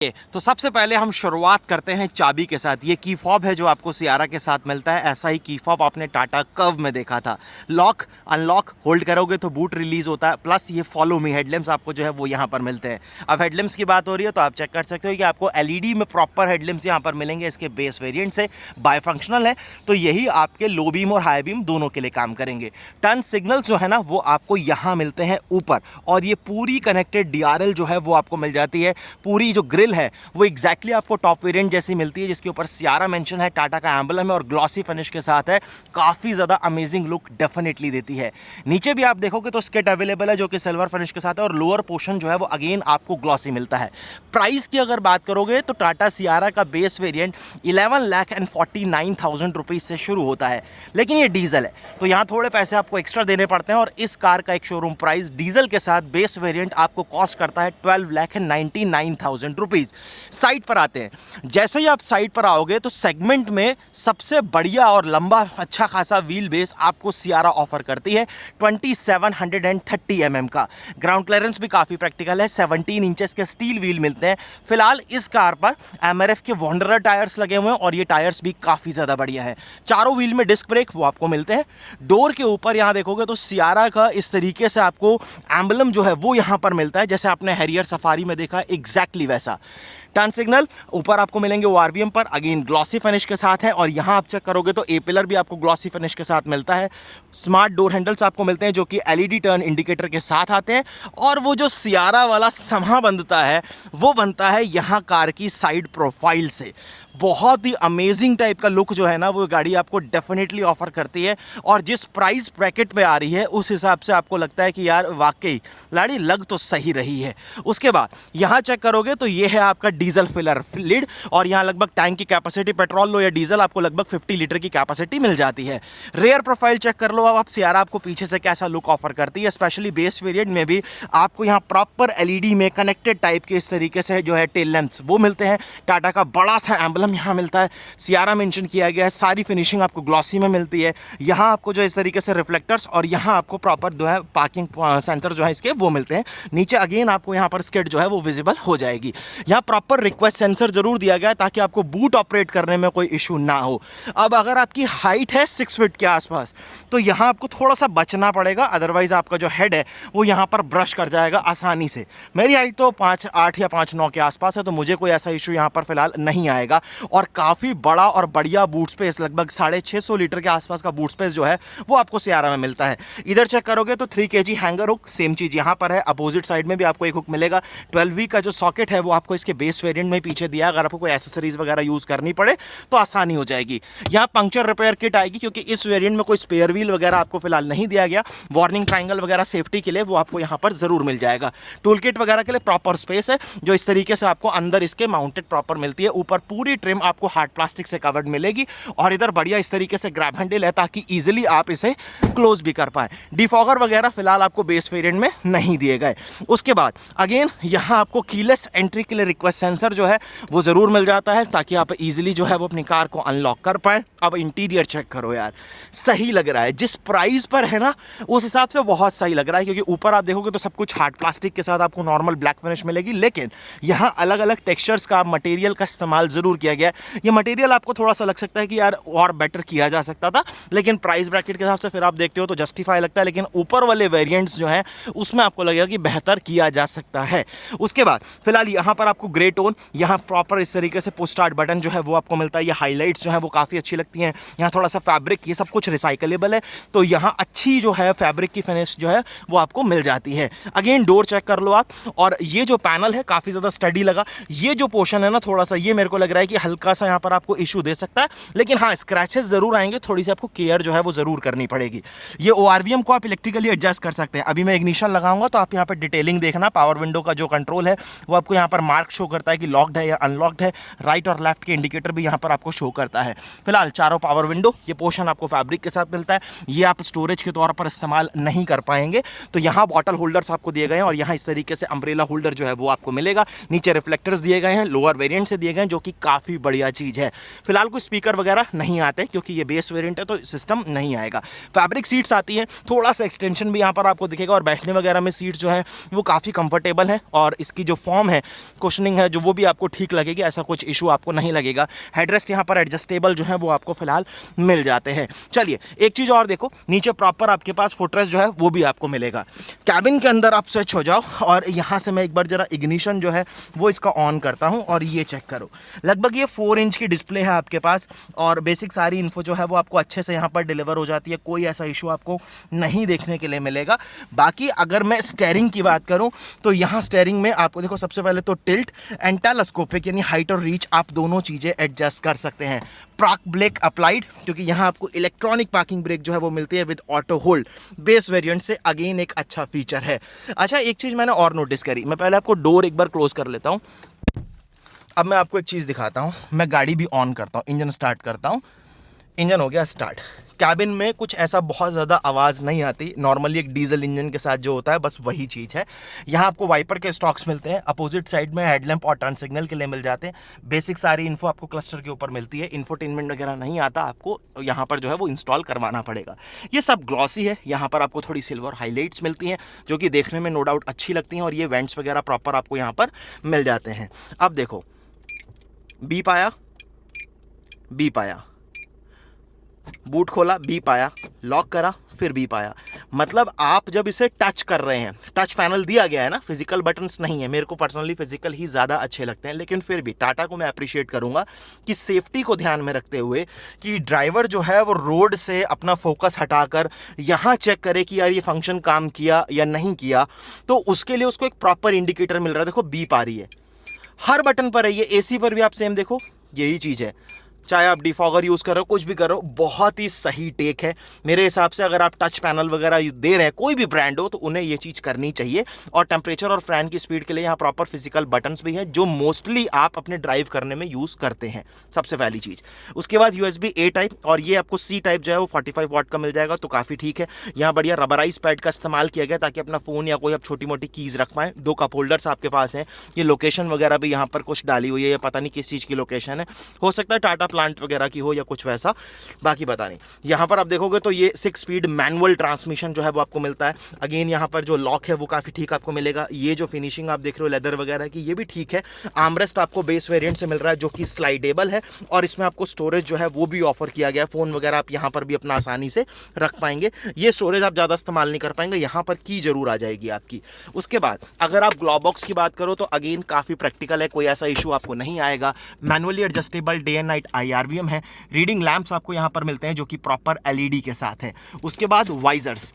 तो सबसे पहले हम शुरुआत करते हैं चाबी के साथ। ये की फॉब है जो आपको सियारा के साथ मिलता है। ऐसा ही की फॉब आपने टाटा कर्व में देखा था। लॉक अनलॉक होल्ड करोगे तो बूट रिलीज होता है। प्लस ये फॉलो मी हेडलैम्प्स आपको जो है वो यहाँ पर मिलते हैं। अब हेडलैम्प्स की बात हो रही है तो आप चेक कर सकते हो कि आपको एलईडी में प्रॉपर हेडलैम्प्स यहाँ पर मिलेंगे। इसके बेस वेरिएंट से बायफंक्शनल है, तो यही आपके लो बीम और हाई बीम दोनों के लिए काम करेंगे। टर्न सिग्नल्स जो है ना वो आपको यहाँ मिलते हैं ऊपर, और ये पूरी कनेक्टेड डीआरएल जो है वो आपको मिल जाती है। पूरी जो ग्रिल है वो एग्जैक्टली आपको टॉप वेरिएंट जैसी मिलती है, जिसके ऊपर सियारा मेंशन है, टाटा का एम्बलम है और ग्लॉसी फिनिश के साथ है। काफ़ी ज़्यादा अमेजिंग लुक डेफिनेटली देती है। नीचे भी आप देखोगे तो स्किट अवेलेबल है जो कि सिल्वर फिनिश के साथ है, और लोअर पोर्शन जो है वो अगेन आपको ग्लॉसी मिलता है। प्राइस की अगर बात करोगे तो टाटा सियारा का बेस वेरिएंट 11,49,000 रुपीज़ से शुरू होता है, लेकिन ये डीजल है तो यहाँ थोड़े पैसे आपको एक्स्ट्रा देने पड़ते हैं। और इस कार का एक शोरूम प्राइस डीजल के साथ बेस वेरिएंट आपको कॉस्ट करता है 12,99,000 रुपीज़। साइड पर आते हैं। जैसे ही आप साइड पर आओगे तो सेगमेंट में सबसे बढ़िया और लंबा अच्छा खासा व्हील बेस आपको सियारा ऑफर करती है 2730 mm का। ग्राउंड क्लियरेंस भी काफ़ी प्रैक्टिकल है। 17 इंचेस के स्टील व्हील मिलते हैं। फिलहाल इस कार पर एमआरएफ के वॉन्डरर टायर्स लगे हुए हैं और ये टायर्स भी काफ़ी ज़्यादा बढ़िया है। चारों व्हील में डिस्क ब्रेक वो आपको मिलते हैं। डोर के ऊपर यहाँ देखोगे तो सियारा का इस तरीके से आपको एम्बलम जो है वो यहाँ पर मिलता है, जैसे आपने हैरियर सफारी में देखा एग्जैक्टली वैसा। टर्न सिग्नल ऊपर आपको मिलेंगे ओआरवीएम पर, अगेन ग्लॉसी फिनिश के साथ है। और यहाँ आप चेक करोगे तो ए पिलर भी आपको ग्लॉसी फिनिश के साथ मिलता है। स्मार्ट डोर हैंडल्स आपको मिलते हैं जो कि एलईडी टर्न इंडिकेटर के साथ आते हैं। और वो जो सियारा वाला समा बनता है वो बनता है यहाँ कार की साइड प्रोफाइल से। बहुत ही अमेजिंग टाइप का लुक जो है ना वो गाड़ी आपको डेफिनेटली ऑफर करती है। और जिस प्राइस ब्रैकेट में आ रही है उस हिसाब से आपको लगता है कि यार वाकई गाड़ी लग तो सही रही है। उसके बाद यहाँ चेक करोगे तो ये है आपका डीजल फिलर लिड, और यहाँ लगभग टैंक की कैपेसिटी पेट्रोल लो या डीजल आपको लगभग 50 लीटर की कैपेसिटी मिल जाती है। रेयर प्रोफाइल चेक कर लो अब आप, सियारा आपको पीछे से कैसा लुक ऑफर करती है। स्पेशली बेस वेरिएंट में भी आपको यहाँ प्रॉपर एलईडी में कनेक्टेड टाइप के इस तरीके से जो है टेल लैंप्स वो मिलते हैं। टाटा का बड़ा सा एम्बलम यहाँ मिलता है, सियारा मेंशन किया गया है। सारी फिनिशिंग आपको ग्लॉसी में मिलती है। यहाँ आपको जो इस तरीके से रिफ्लेक्टर्स और यहाँ आपको प्रॉपर जो है पार्किंग सेंसर जो है इसके वो मिलते हैं। नीचे अगेन आपको यहाँ पर स्किड जो है वो विजिबल हो जाएगी। यहाँ प्रॉपर रिक्वेस्ट सेंसर जरूर दिया गया है ताकि आपको बूट ऑपरेट करने में कोई इशू ना हो। अब अगर आपकी हाइट है 6 फीट के आसपास तो यहाँ आपको थोड़ा सा बचना पड़ेगा, अदरवाइज आपका जो हेड है वो यहाँ पर ब्रश कर जाएगा आसानी से। मेरी हाइट तो 5'8" या 5'9" के आसपास है, तो मुझे कोई ऐसा इशू यहाँ पर फिलहाल नहीं आएगा। और काफ़ी बड़ा और बढ़िया बूट स्पेस, लगभग 650 लीटर के आसपास का बूट स्पेस जो है वो आपको सियारा में मिलता है। इधर चेक करोगे तो 3 kg हैंगर हुक, सेम चीज़ यहाँ पर है। अपोजिट साइड में भी आपको एक हुक मिलेगा। 12V का जो सॉकेट है वो आपको इसके बेस वेरिएंट में पीछे दिया है। अगर आपको कोई एसेसरीज वगैरह यूज़ करनी पड़े तो आसानी हो जाएगी। यहाँ पंक्चर रिपेयर किट आएगी, क्योंकि इस वेरिएंट में कोई स्पेयर व्हील वगैरह आपको फिलहाल नहीं दिया गया। वार्निंग ट्रायंगल वगैरह सेफ्टी के लिए वो आपको यहाँ पर जरूर मिल जाएगा। टूल किट वगैरह के लिए प्रॉपर स्पेस है जो इस तरीके से आपको अंदर इसके माउंटेड प्रॉपर मिलती है। ऊपर पूरी ट्रिम आपको हार्ड प्लास्टिक से कवर्ड मिलेगी, और इधर बढ़िया इस तरीके से ग्रैब हैंडल है ताकि इजीली आप इसे क्लोज भी कर पाए। डिफॉगर वगैरह फिलहाल आपको बेस वेरिएंट में नहीं दिए गए। उसके बाद अगेन यहाँ आपको कीलेस एंट्री के लिए रिक्वेस्ट सेंसर जो है वो जरूर मिल जाता है ताकि आप इजीली जो है वो अपनी कार को अनलॉक कर पाए। अब इंटीरियर चेक करो यार, सही लग रहा है। जिस प्राइस पर है ना उस हिसाब से बहुत सही लग रहा है, क्योंकि ऊपर आप देखोगे तो सब कुछ हार्ड प्लास्टिक के साथ आपको नॉर्मल ब्लैक फिनिश मिलेगी, लेकिन यहाँ अलग अलग टेक्सचर्स का मटेरियल का इस्तेमाल जरूर किया गया है। ये मटेरियल आपको थोड़ा सा लग सकता है कि यार और बेटर किया जा सकता था, लेकिन प्राइस ब्रैकेट के हिसाब से फिर आप देखते हो तो जस्टिफाई लगता है। लेकिन ऊपर वाले वेरिएंट्स जो हैं उसमें आपको लगेगा कि बेहतर किया जा सकता है। उसके बाद फिलहाल यहाँ पर आपको ग्रे टोन, यहाँ प्रॉपर इस तरीके से पुश स्टार्ट बटन जो है वो आपको मिलता है। ये हाईलाइट्स जो है वो काफ़ी अच्छी लगती हैं। यहाँ थोड़ा सा फैब्रिक, ये सब कुछ रिसाइकलेबल है, तो यहाँ अच्छी जो है फैब्रिक की फिनिश जो है वो आपको मिल जाती है। अगेन डोर चेक कर लो आप, और ये जो पैनल है काफ़ी ज़्यादा स्टडी लगा। ये जो पोर्शन है ना थोड़ा सा ये मेरे को लग रहा है कि हल्का सा यहाँ पर आपको इशू दे सकता है, लेकिन हाँ स्क्रैचेस जरूर आएंगे, थोड़ी सी आपको केयर जो है वो जरूर करनी पड़ेगी। ये ओआरवीएम को आप इलेक्ट्रिकली एडजस्ट कर सकते हैं। अभी मैं इग्निशन लगाऊंगा तो आप यहाँ पर डिटेलिंग देखना, पावर विंडो का जो कंट्रोल है वो आपको यहाँ पर मार्क शो करता है कि लॉक्ड है या अनलॉक्ड है। राइट और लेफ्ट के इंडिकेटर भी यहाँ पर आपको शो करता है। फिलहाल चारों पावर विंडो, ये पोर्शन आपको फैब्रिक के साथ मिलता है। ये आप स्टोरेज के तौर पर इस्तेमाल नहीं कर पाएंगे, तो यहाँ बॉटल होल्डर्स आपको दिए गए हैं, और यहाँ इस तरीके से अम्ब्रेला होल्डर जो है वो आपको मिलेगा। नीचे रिफ्लेक्टर्स दिए गए हैं, लोअर वेरिएंट से दिए गए हैं, जो कि काफ़ी बढ़िया चीज़ है। फिलहाल कोई स्पीकर वगैरह नहीं आते क्योंकि ये बेस वेरिएंट है, तो सिस्टम नहीं आएगा। फैब्रिक सीट्स आती है, थोड़ा सा एक्सटेंशन भी यहाँ पर आपको दिखेगा, और बैठने वगैरह में सीट्स जो है वो काफ़ी कंफर्टेबल है। और इसकी जो फॉर्म है, कुशनिंग है, जो वो भी आपको ठीक लगेगी, ऐसा कुछ इशू आपको नहीं लगेगा। हेडरेस्ट यहाँ पर एडजस्टेबल जो है वो आपको फिलहाल मिल जाते हैं। चलिए एक चीज़ और देखो, नीचे प्रॉपर आपके पास फुटरेस्ट जो है वो भी आपको मिलेगा। कैबिन के अंदर आप स्विच हो जाओ और यहाँ से मैं एक बार जरा इग्निशन जो है वो इसका ऑन करता हूँ और ये चेक करो, लगभग ये 4 इंच की डिस्प्ले है आपके पास और बेसिक सारी इन्फो जो है वो आपको अच्छे से यहाँ पर डिलीवर हो जाती है, कोई ऐसा इशू आपको नहीं देखने के लिए मिलेगा। बाकी अगर मैं स्टेयरिंग की बात करूँ तो यहाँ स्टेयरिंग में आपको देखो सबसे पहले तो टिल्ट एंड टेलेस्कोपिक यानी हाइट और रीच आप दोनों चीज़ें एडजस्ट कर सकते हैं। पार्क ब्रेक अप्लाइड, क्योंकि यहाँ आपको इलेक्ट्रॉनिक पार्किंग ब्रेक जो है वो मिलती है with auto hold, base variant से अगेन एक अच्छा फीचर है। अच्छा एक चीज़ मैंने और नोटिस करी, मैं पहले आपको डोर एक बार क्लोज कर लेता हूँ। अब मैं आपको एक चीज़ दिखाता हूँ, मैं गाड़ी भी ऑन करता हूँ, इंजन स्टार्ट करता हूँ, इंजन हो गया स्टार्ट। कैबिन में कुछ ऐसा बहुत ज़्यादा आवाज़ नहीं आती, नॉर्मली एक डीजल इंजन के साथ जो होता है बस वही चीज़ है। यहाँ आपको वाइपर के स्टॉक्स मिलते हैं, अपोजिट साइड में हेडलैम्प और टर्न सिग्नल के लिए मिल जाते हैं। बेसिक सारी इन्फो आपको क्लस्टर के ऊपर मिलती है, इन्फोटेनमेंट वगैरह नहीं आता, आपको यहाँ पर जो है वो इंस्टॉल करवाना पड़ेगा। ये सब ग्लॉसी है, यहाँ पर आपको थोड़ी सिल्वर हाईलाइट्स मिलती हैं जो कि देखने में नो डाउट अच्छी लगती हैं और ये वेंट्स वगैरह प्रॉपर आपको यहाँ पर मिल जाते हैं। अब देखो बीप आया, बीप आया, बूट खोला बीप आया, लॉक करा फिर बीप आया। मतलब आप जब इसे टच कर रहे हैं, टच पैनल दिया गया है ना, फिजिकल बटन्स नहीं है, मेरे को पर्सनली फिजिकल ही ज़्यादा अच्छे लगते हैं, लेकिन फिर भी टाटा को मैं अप्रिशिएट करूंगा कि सेफ्टी को ध्यान में रखते हुए कि ड्राइवर जो है वो रोड से अपना फोकस हटाकर यहाँ चेक करे कि यार ये फंक्शन काम किया या नहीं किया, तो उसके लिए उसको एक प्रॉपर इंडिकेटर मिल रहा है। देखो बीप आ रही है, हर बटन पर है, ये एसी पर भी आप सेम देखो यही चीज़ है, चाहे आप डिफॉगर यूज़ कर रहे हो कुछ भी कर रहे हो, बहुत ही सही टेक है मेरे हिसाब से। अगर आप टच पैनल वगैरह दे रहे हैं कोई भी ब्रांड हो तो उन्हें ये चीज़ करनी चाहिए। और टेम्परेचर और फैन की स्पीड के लिए यहाँ प्रॉपर फिजिकल बटन्स भी हैं जो मोस्टली आप अपने ड्राइव करने में यूज़ करते हैं, सबसे पहली चीज़। उसके बाद USB A टाइप और ये आपको C टाइप जो है वो 45 वाट का मिल जाएगा, तो काफ़ी ठीक है। यहाँ बढ़िया रबराइज पैड का इस्तेमाल किया गया ताकि अपना फ़ोन या कोई आप छोटी मोटी कीज़ रख पाएँ। 2 कप होल्डर्स आपके पास हैं, ये लोकेशन वगैरह भी यहाँ पर कुछ डाली हुई है, पता नहीं किस चीज़ की लोकेशन है, हो सकता है टाटा प्लांट वगैरह की हो या कुछ वैसा, बाकी पता नहीं। यहाँ पर आप देखोगे तो ये 6 स्पीड मैनुअल ट्रांसमिशन जो है वो आपको मिलता है। अगेन यहाँ पर जो लॉक है वो काफ़ी ठीक आपको मिलेगा। ये जो फिनिशिंग आप देख रहे हो लेदर वगैरह की, ये भी ठीक है। आर्मरेस्ट आपको बेस वेरिएंट से मिल रहा है जो कि स्लाइडेबल है और इसमें आपको स्टोरेज जो है वो भी ऑफर किया गया है। फ़ोन वगैरह आप यहाँ पर भी अपना आसानी से रख पाएंगे। ये स्टोरेज आप ज़्यादा इस्तेमाल नहीं कर पाएंगे, यहाँ पर की जरूर आ जाएगी आपकी। उसके बाद अगर आप ग्लोव बॉक्स की बात करो तो अगेन काफ़ी प्रैक्टिकल है, कोई ऐसा इशू आपको नहीं आएगा। Manually adjustable day and night IRVM है। रीडिंग लैंप्स आपको यहाँ पर मिलते हैं जो कि प्रॉपर LED के साथ है। उसके बाद वाइजर्स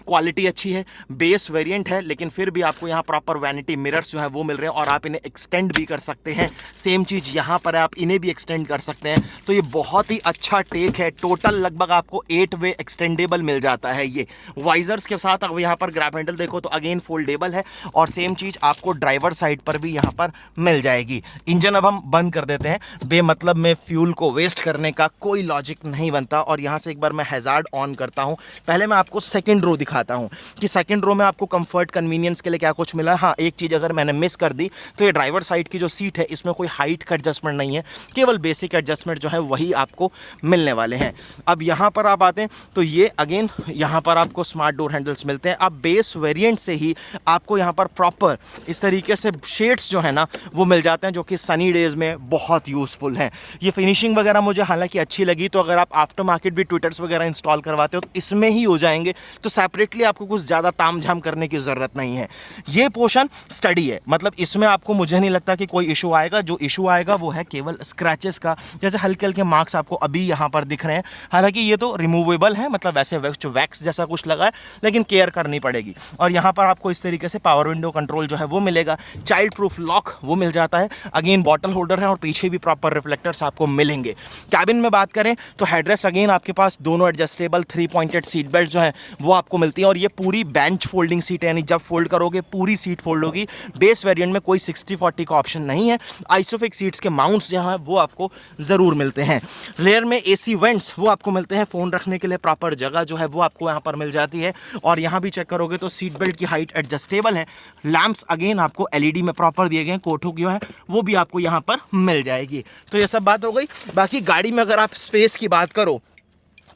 क्वालिटी अच्छी है, बेस वेरिएंट है, लेकिन फिर भी आपको यहाँ प्रॉपर वैनिटी मिरर्स जो है वो मिल रहे हैं और आप इन्हें एक्सटेंड भी कर सकते हैं। सेम चीज़ यहाँ पर है, आप इन्हें भी एक्सटेंड कर सकते हैं। तो ये बहुत ही अच्छा टेक है। टोटल लगभग आपको 8 वे एक्सटेंडेबल मिल जाता है ये वाइजर्स के साथ। अब यहाँ पर ग्रैब हैंडल देखो तो अगेन फोल्डेबल है और सेम चीज़ आपको ड्राइवर साइड पर भी यहाँ पर मिल जाएगी। इंजन अब हम बंद कर देते हैं, बेमतलब में फ्यूल को वेस्ट करने का कोई लॉजिक नहीं बनता। और यहाँ से एक बार मैं हैजार्ड ऑन करता हूँ। पहले मैं आपको सेकेंड रो दिखाता हूं कि सेकंड रो में आपको कंफर्ट कन्वीनियंस के लिए क्या कुछ मिला है। हाँ, एक चीज़ अगर मैंने मिस कर दी तो ये ड्राइवर साइड की जो सीट है इसमें कोई हाइट का एडजस्टमेंट नहीं है, केवल बेसिक एडजस्टमेंट जो है वही आपको मिलने वाले हैं। अब यहाँ पर आप आते हैं तो ये अगेन यहाँ पर आपको स्मार्ट डोर हैंडल्स मिलते हैं। अब बेस वेरिएंट से ही आपको यहाँ पर प्रॉपर इस तरीके से शेड्स जो है ना वो मिल जाते हैं जो कि सनी डेज में बहुत यूज़फुल हैं। ये फिनिशिंग वगैरह मुझे हालांकि अच्छी लगी। तो अगर आप आफ्टर मार्केट भी ट्विटर्स वगैरह इंस्टॉल करवाते हो तो इसमें ही हो जाएंगे, तो सेपरेटली आपको कुछ ज़्यादा तामझाम करने की ज़रूरत नहीं है। ये पोर्शन स्टडी है, मतलब इसमें आपको मुझे नहीं लगता कि कोई इशू आएगा। जो इशू आएगा वो है केवल स्क्रैचेस का, जैसे हल्के हल्के मार्क्स आपको अभी यहाँ पर दिख रहे हैं। हालांकि ये तो रिमूवेबल है, मतलब वैसे वैक्स जैसा कुछ लगा है, लेकिन केयर करनी पड़ेगी। और यहाँ पर आपको इस तरीके से पावर विंडो कंट्रोल जो है वो मिलेगा। चाइल्ड प्रूफ लॉक वो मिल जाता है। अगेन बॉटल होल्डर है और पीछे भी प्रॉपर रिफ्लेक्टर्स आपको मिलेंगे। कैबिन में बात करें तो हेडरेस्ट अगेन आपके पास दोनों एडजस्टेबल 3 पॉइंटेड सीट बेल्ट जो है वो आपको मिलती है और ये पूरी बेंच फोल्डिंग सीट है, यानी जब फोल्ड करोगे पूरी सीट फोल्ड होगी। बेस वेरिएंट में कोई 60-40 का ऑप्शन नहीं है। आइसोफिक सीट्स के माउंट्स जहाँ हैं वो आपको ज़रूर मिलते हैं। रेयर में AC वेंट्स वो आपको मिलते हैं। फ़ोन रखने के लिए प्रॉपर जगह जो है वो आपको यहाँ पर मिल जाती है। और यहाँ भी चेक करोगे तो सीट बेल्ट की हाइट एडजस्टेबल है। लैंप्स अगेन आपको LED में प्रॉपर दिए गए हैं, कोठो जो है वो भी आपको यहाँ पर मिल जाएगी। तो ये सब बात हो गई। बाकी गाड़ी में अगर आप स्पेस की बात करो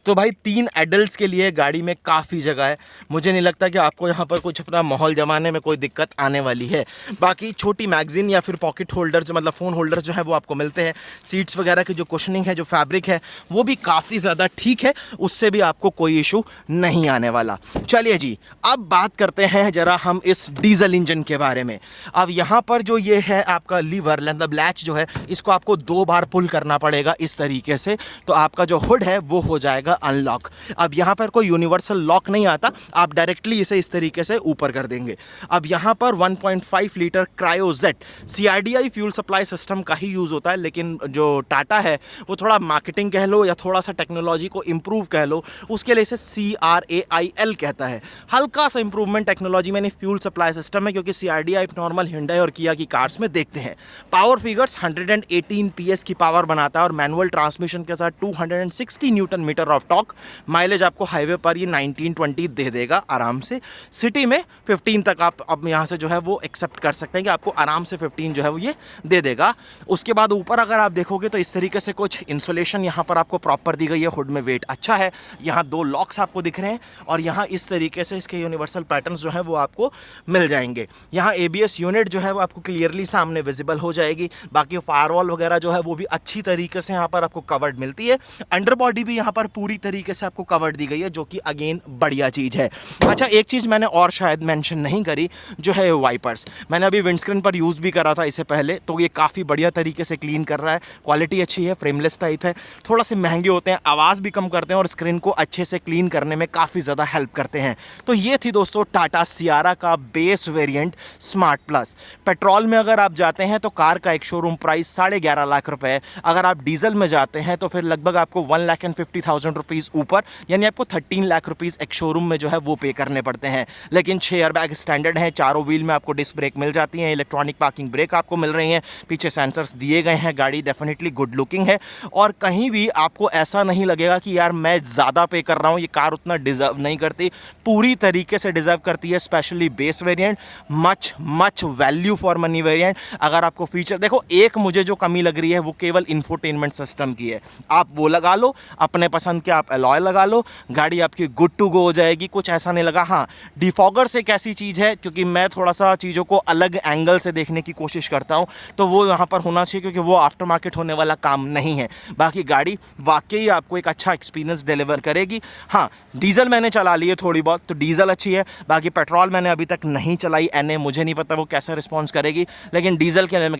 तो भाई 3 एडल्ट्स के लिए गाड़ी में काफ़ी जगह है। मुझे नहीं लगता कि आपको यहाँ पर कुछ अपना माहौल जमाने में कोई दिक्कत आने वाली है। बाकी छोटी मैगज़ीन या फिर पॉकेट होल्डर जो मतलब फ़ोन होल्डर जो है वो आपको मिलते हैं। सीट्स वगैरह की जो कुशनिंग है, जो फैब्रिक है, वो भी काफ़ी ज़्यादा ठीक है, उससे भी आपको कोई इशू नहीं आने वाला। चलिए जी, अब बात करते हैं ज़रा हम इस डीजल इंजन के बारे में। अब यहाँ पर जो ये है आपका लीवर मतलब लैच जो है, इसको आपको 2 बार पुल करना पड़ेगा इस तरीके से, तो आपका जो हुड है वो हो जाएगा अनलॉक। अब यहाँ पर कोई यूनिवर्सल लॉक नहीं आता, आप डायरेक्टली इसे इस तरीके से ऊपर कर देंगे। अब यहाँ पर 1.5 litre Cryojet CRDI fuel supply system का ही यूज़ होता है, लेकिन जो टाटा है वो थोड़ा मार्केटिंग कह लो या थोड़ा सा टेक्नोलॉजी को इम्प्रूव कह लो, उसके लिए इसे CRAIL कहता है। हल्का सा इंप्रूवमेंट टेक्नोलॉजी में फ्यूल सप्लाई सिस्टम है, क्योंकि CRDI नॉर्मल हिंडई और किया की कार्स में देखते हैं। पावर फिगर्स 118 PS की पावर बनाता है और मैनुअल ट्रांसमिशन के साथ 260 newton metre of torque. Mileage आपको हाईवे पर ये 19-20 दे देगा आराम से। सिटी में 15 तक आप अब यहाँ से जो है वो एक्सेप्ट कर सकते हैं कि आपको आराम से 15 जो है वो ये दे देगा। उसके बाद ऊपर अगर आप देखोगे तो इस तरीके से कुछ इंसुलेशन यहाँ पर आपको प्रॉपर दी गई है। हुड में वेट अच्छा है। यहाँ 2 लॉक्स आपको दिख रहे हैं और यहाँ इस तरीके से इसके यूनिवर्सल पैटर्न्स जो है वो आपको मिल जाएंगे। यहाँ ABS यूनिट जो है वो आपको क्लियरली सामने विजिबल हो जाएगी। बाकी फायरवॉल वगैरह जो है वो भी अच्छी तरीके से यहाँ पर आपको कवर्ड मिलती है। अंडर बॉडी भी यहाँ पर पूरी तरीके से आपको कवर्ड दी गई है, जो कि अगेन बढ़िया चीज़ है। अच्छा, एक चीज़ मैंने और शायद मेंशन नहीं करी, जो है वाइपर्स। मैंने अभी विंडस्क्रीन पर यूज़ भी करा था इससे पहले, तो ये काफ़ी बढ़िया तरीके से क्लीन कर रहा है। क्वालिटी अच्छी है, फ्रेमलेस टाइप है, थोड़ा से महंगे होते हैं, आवाज़ भी कम करते हैं और स्क्रीन को अच्छे से क्लीन करने में काफ़ी ज़्यादा हेल्प करते हैं। तो ये थी दोस्तों टाटा सियारा का base variant smart plus. Petrol में अगर आप जाते हैं तो कार का एक शोरूम प्राइस 11.5 लाख रुपए। अगर आप डीजल में जाते हैं तो फिर लगभग आपको 1,50,000 रुपीज़ ऊपर, यानी आपको 13 लाख रुपीज़ एक शोरूम में जो है वो पे करने पड़ते हैं। लेकिन 6 एयरबैग स्टैंडर्ड हैं, चारों व्हील में आपको डिस्क ब्रेक मिल जाती हैं, इलेक्ट्रॉनिक पार्किंग ब्रेक आपको मिल रही हैं, पीछे सेंसर्स दिए गए हैं, गाड़ी डेफिनेटली गुड लुकिंग है और कहीं भी आपको ऐसा नहीं लगेगा कि यार मैं ज़्यादा पे कर रहा हूँ, ये कार उतना डिजर्व नहीं करती। पूरी तरीके से डिजर्व करती है, specially base variant, much value for money variant. अगर आपको फीचर देखो, एक मुझे जो कमी लग रही है वो केवल इंफोटेनमेंट सिस्टम की है। आप वो लगा लो, अपने पसंद के आप अलॉय लगा लो, गाड़ी आपकी गुड टू गो हो जाएगी, कुछ ऐसा नहीं लगा। हाँ, डिफॉगर्स एक ऐसी चीज़ है, क्योंकि मैं थोड़ा सा चीज़ों को अलग एंगल से देखने की कोशिश करता हूँ, तो वो यहाँ पर होना चाहिए, क्योंकि वो आफ्टर मार्केट होने वाला काम नहीं है। बाकी गाड़ी वाकई आपको एक अच्छा एक्सपीरियंस डिलीवर करेगी। हाँ, डीजल मैंने चला ली है थोड़ी बहुत, तो डीजल अच्छी है। बाकी पेट्रोल मैंने अभी तक नहीं चलाई, NA मुझे नहीं पता वो कैसा रिस्पॉन्स करेगी, लेकिन डीजल के